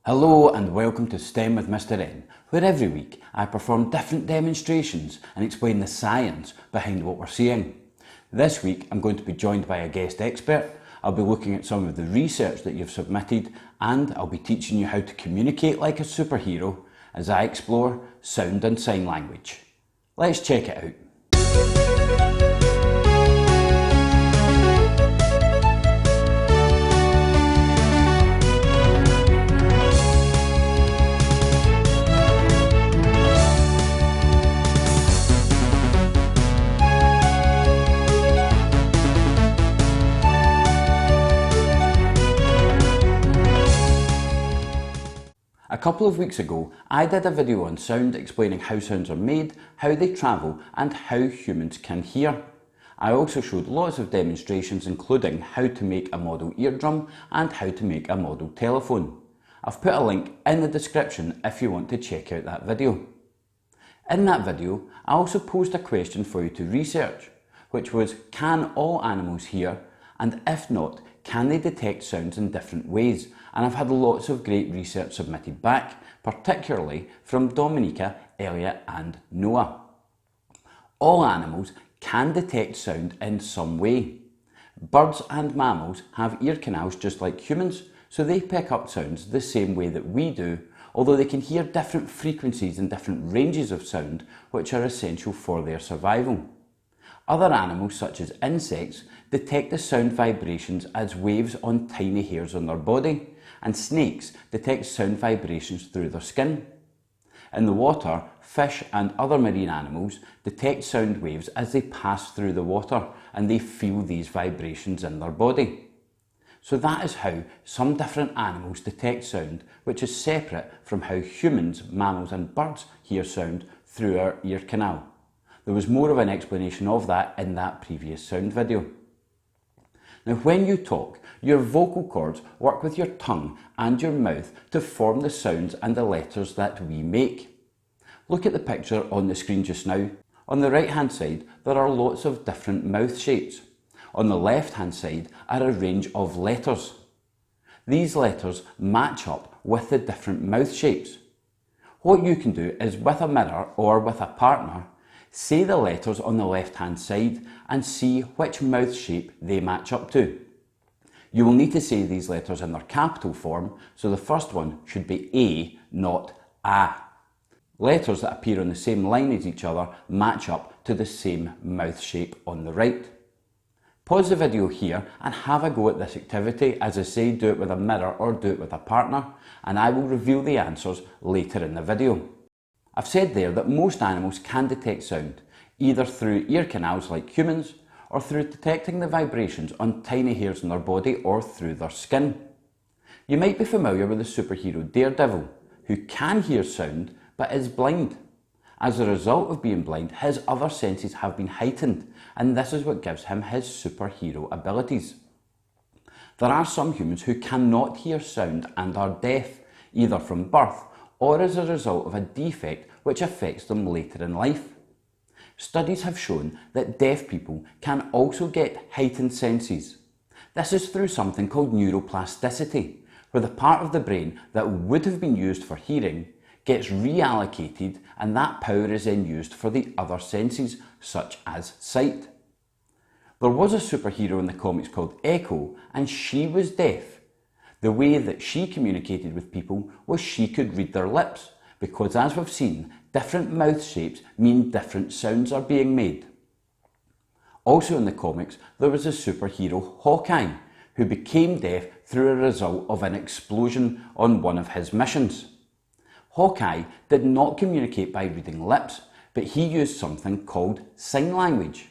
Hello and welcome to STEM with Mr. N, where every week I perform different demonstrations and explain the science behind what we're seeing. This week I'm going to be joined by a guest expert. I'll be looking at some of the research that you've submitted, and I'll be teaching you how to communicate like a superhero as I explore sound and sign language. Let's check it out. A couple of weeks ago, I did a video on sound explaining how sounds are made, how they travel, and how humans can hear. I also showed lots of demonstrations, including how to make a model eardrum and how to make a model telephone. I've put a link in the description if you want to check out that video. In that video, I also posed a question for you to research, which was, can all animals hear? And if not, can they detect sounds in different ways? And I've had lots of great research submitted back, particularly from Dominica, Elliot and Noah. All animals can detect sound in some way. Birds and mammals have ear canals just like humans, so they pick up sounds the same way that we do, although they can hear different frequencies and different ranges of sound which are essential for their survival. Other animals, such as insects, detect the sound vibrations as waves on tiny hairs on their body, and snakes detect sound vibrations through their skin. In the water, fish and other marine animals detect sound waves as they pass through the water, and they feel these vibrations in their body. So that is how some different animals detect sound, which is separate from how humans, mammals and birds hear sound through our ear canal. There was more of an explanation of that in that previous sound video. Now, when you talk, your vocal cords work with your tongue and your mouth to form the sounds and the letters that we make. Look at the picture on the screen just now. On the right hand side, there are lots of different mouth shapes. On the left hand side are a range of letters. These letters match up with the different mouth shapes. What you can do is, with a mirror or with a partner, say the letters on the left hand side and see which mouth shape they match up to. You will need to say these letters in their capital form, so the first one should be A, not A. Letters that appear on the same line as each other match up to the same mouth shape on the right. Pause the video here and have a go at this activity. As I say, do it with a mirror or do it with a partner, and I will reveal the answers later in the video. I've said there that most animals can detect sound, either through ear canals like humans, or through detecting the vibrations on tiny hairs in their body or through their skin. You might be familiar with the superhero Daredevil, who can hear sound but is blind. As a result of being blind, his other senses have been heightened, and this is what gives him his superhero abilities. There are some humans who cannot hear sound and are deaf, either from birth or as a result of a defect which affects them later in life. Studies have shown that deaf people can also get heightened senses. This is through something called neuroplasticity, where the part of the brain that would have been used for hearing gets reallocated, and that power is then used for the other senses, such as sight. There was a superhero in the comics called Echo, and she was deaf. The way that she communicated with people was she could read their lips, because as we've seen, different mouth shapes mean different sounds are being made. Also in the comics, there was a superhero Hawkeye, who became deaf through a result of an explosion on one of his missions. Hawkeye did not communicate by reading lips, but he used something called sign language.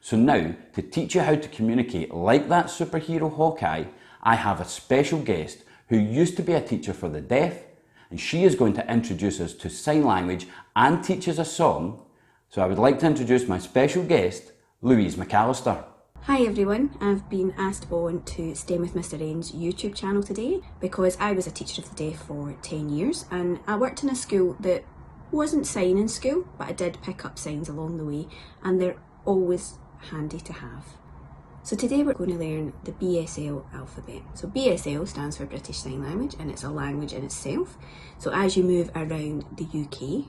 So now, to teach you how to communicate like that superhero Hawkeye, I have a special guest who used to be a teacher for the deaf, and she is going to introduce us to sign language and teach us a song. So I would like to introduce my special guest, Louise McAllister. Hi everyone, I've been asked on to STEM with Mr. N's YouTube channel today because I was a teacher of the deaf for 10 years, and I worked in a school that wasn't signing school, but I did pick up signs along the way, and they're always handy to have. So today we're going to learn the BSL alphabet. So BSL stands for British Sign Language, and it's a language in itself. So as you move around the UK,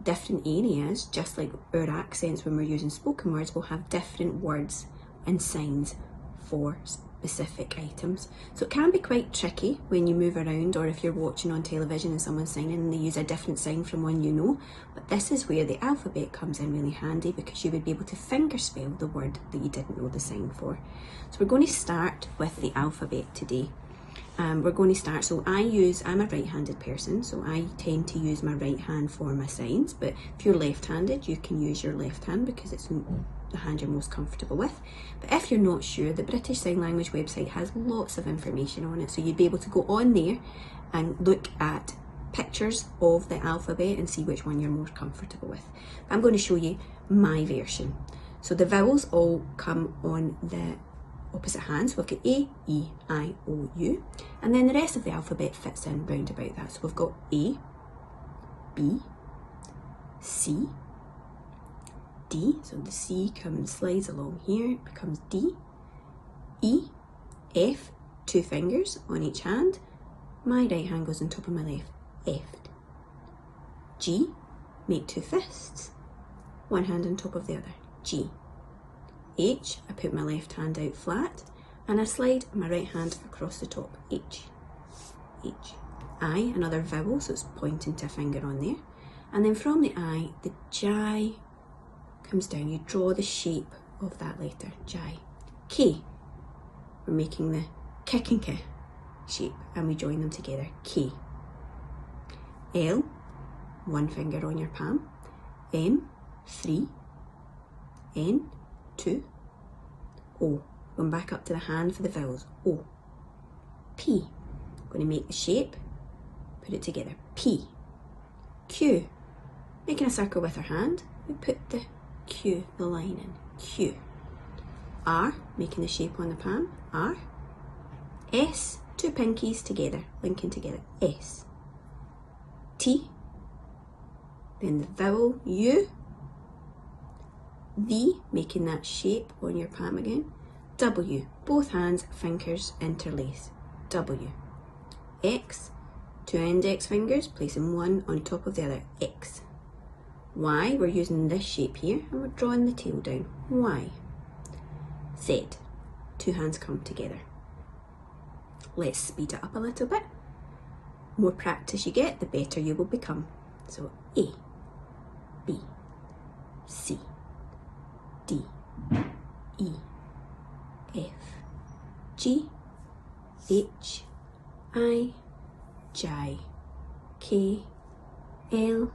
different areas, just like our accents when we're using spoken words, will have different words and signs for specific items. So it can be quite tricky when you move around, or if you're watching on television and someone's signing and they use a different sign from one you know. But this is where the alphabet comes in really handy, because you would be able to finger spell the word that you didn't know the sign for. So we're going to start with the alphabet today. We're going to start, so I'm a right-handed person, so I tend to use my right hand for my signs, but if you're left-handed, you can use your left hand because it's the hand you're most comfortable with. But if you're not sure, the British Sign Language website has lots of information on it, so you'd be able to go on there and look at pictures of the alphabet and see which one you're more comfortable with. But I'm going to show you my version. So the vowels all come on the opposite hand, so we've got A, E, I, O, U, and then the rest of the alphabet fits in round about that. So we've got A, B, C, D, so the C slides along here, it becomes D, E, F, two fingers on each hand, my right hand goes on top of my left, F, G, make two fists, one hand on top of the other, G, H, I put my left hand out flat and I slide my right hand across the top, H, H. I, another vowel, so it's pointing to a finger on there. And then from the I, the J comes down. You draw the shape of that letter, J. K, we're making the kick and K shape and we join them together, K. L, one finger on your palm. M, 3. N, 2, O, going back up to the hand for the vowels, O, P, going to make the shape, put it together, P, Q, making a circle with our hand, we put the Q, the line in, Q, R, making the shape on the palm, R, S, two pinkies together, linking together, S, T, then the vowel U, V, making that shape on your palm again, W, both hands, fingers interlace, W, X, two index fingers, placing one on top of the other, X, Y, we're using this shape here and we're drawing the tail down, Y, Z, two hands come together. Let's speed it up a little bit. More practice you get, the better you will become. So A, B, C, D, E, F, G, H, I, J, K, L,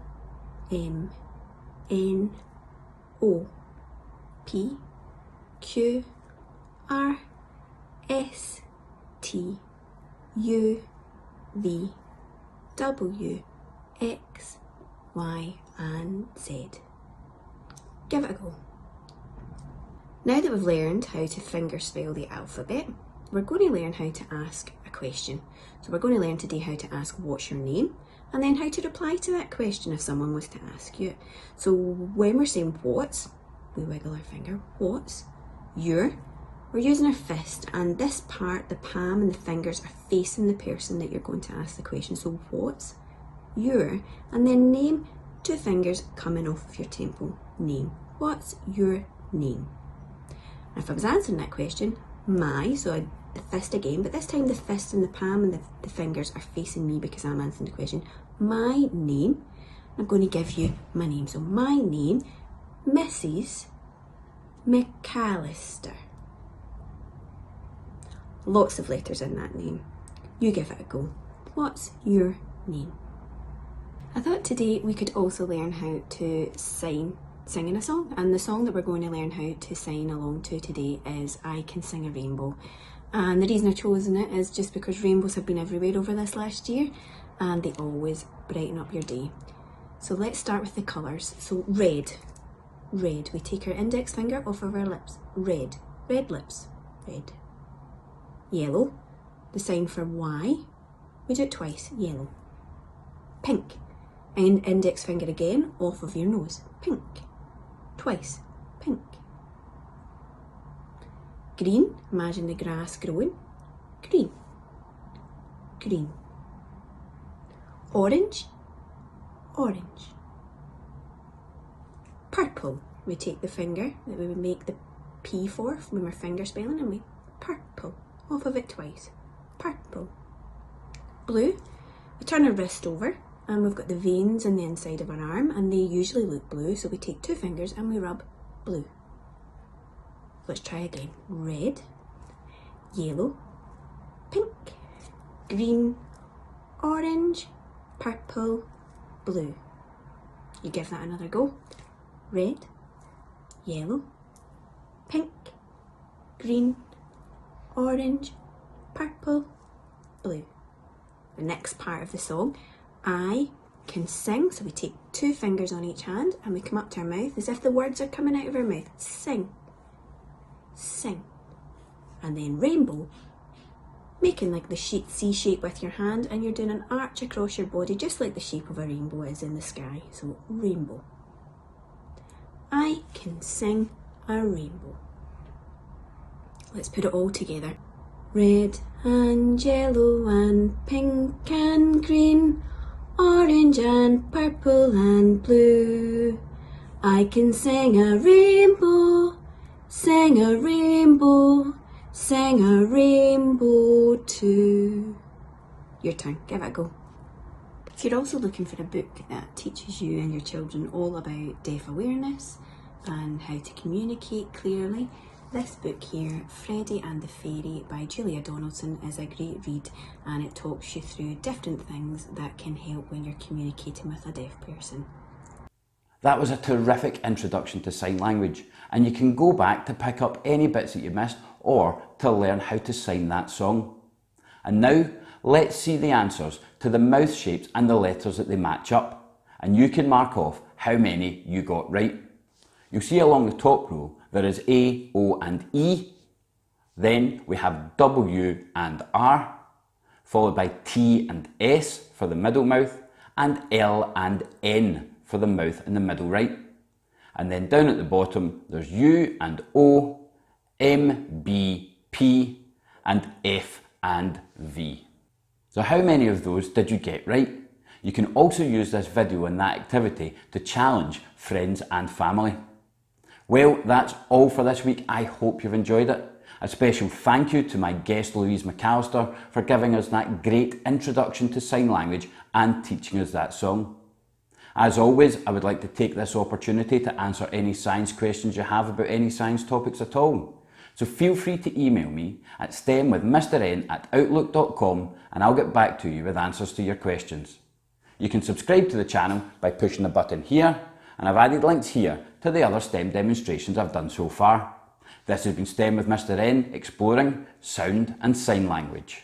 M, N, O, P, Q, R, S, T, U, V, W, X, Y, and Z. Give it a go. Now that we've learned how to finger spell the alphabet, we're going to learn how to ask a question. So we're going to learn today how to ask what's your name, and then how to reply to that question if someone was to ask you it. So when we're saying what's, we wiggle our finger, what's, your, we're using our fist, and this part, the palm and the fingers, are facing the person that you're going to ask the question. So what's, your, and then name, two fingers coming off of your temple, name. What's your name? If I was answering that question, my, so the fist again, but this time the fist and the palm and the fingers are facing me because I'm answering the question. My name, I'm going to give you my name. So my name, Mrs. McAllister. Lots of letters in that name. You give it a go. What's your name? I thought today we could also learn how to singing a song, and the song that we're going to learn how to sing along to today is I Can Sing a Rainbow. And the reason I've chosen it is just because rainbows have been everywhere over this last year and they always brighten up your day. So let's start with the colours. So red, we take our index finger off of our lips, red lips, red. Yellow, the sign for Y, we do it twice, yellow. Pink, and index finger again off of your nose, pink. Twice, pink. Green, imagine the grass growing. Green, green. Orange, orange. Purple, we take the finger that we would make the P for when we're finger spelling and we purple, off of it twice. Purple. Blue, we turn our wrist over and we've got the veins in the inside of our arm and they usually look blue, so we take 2 fingers and we rub blue. Let's try again. Red, yellow, pink, green, orange, purple, blue. You give that another go. Red, yellow, pink, green, orange, purple, blue. The next part of the song, I can sing, so we take 2 fingers on each hand and we come up to our mouth as if the words are coming out of our mouth. Sing, sing. And then rainbow, making like the C shape with your hand, and you're doing an arch across your body just like the shape of a rainbow is in the sky. So rainbow. I can sing a rainbow. Let's put it all together. Red and yellow and pink and green, orange and purple and blue. I can sing a rainbow, sing a rainbow, sing a rainbow too. Your turn, give it a go. If you're also looking for a book that teaches you and your children all about deaf awareness and how to communicate clearly, this book here, Freddie and the Fairy by Julia Donaldson, is a great read, and it talks you through different things that can help when you're communicating with a deaf person. That was a terrific introduction to sign language, and you can go back to pick up any bits that you missed or to learn how to sign that song. And now, let's see the answers to the mouth shapes and the letters that they match up, and you can mark off how many you got right. You'll see along the top row there is A, O and E. Then we have W and R, followed by T and S for the middle mouth, and L and N for the mouth in the middle right. And then down at the bottom there's U and O, M, B, P, and F and V. So how many of those did you get right? You can also use this video and that activity to challenge friends and family. Well, that's all for this week. I hope you've enjoyed it. A special thank you to my guest Louise McAllister for giving us that great introduction to sign language and teaching us that song. As always, I would like to take this opportunity to answer any science questions you have about any science topics at all. So feel free to email me at stemwithmrn@outlook.com and I'll get back to you with answers to your questions. You can subscribe to the channel by pushing the button here, and I've added links here to the other STEM demonstrations I've done so far. This has been STEM with Mr. N, exploring sound and sign language.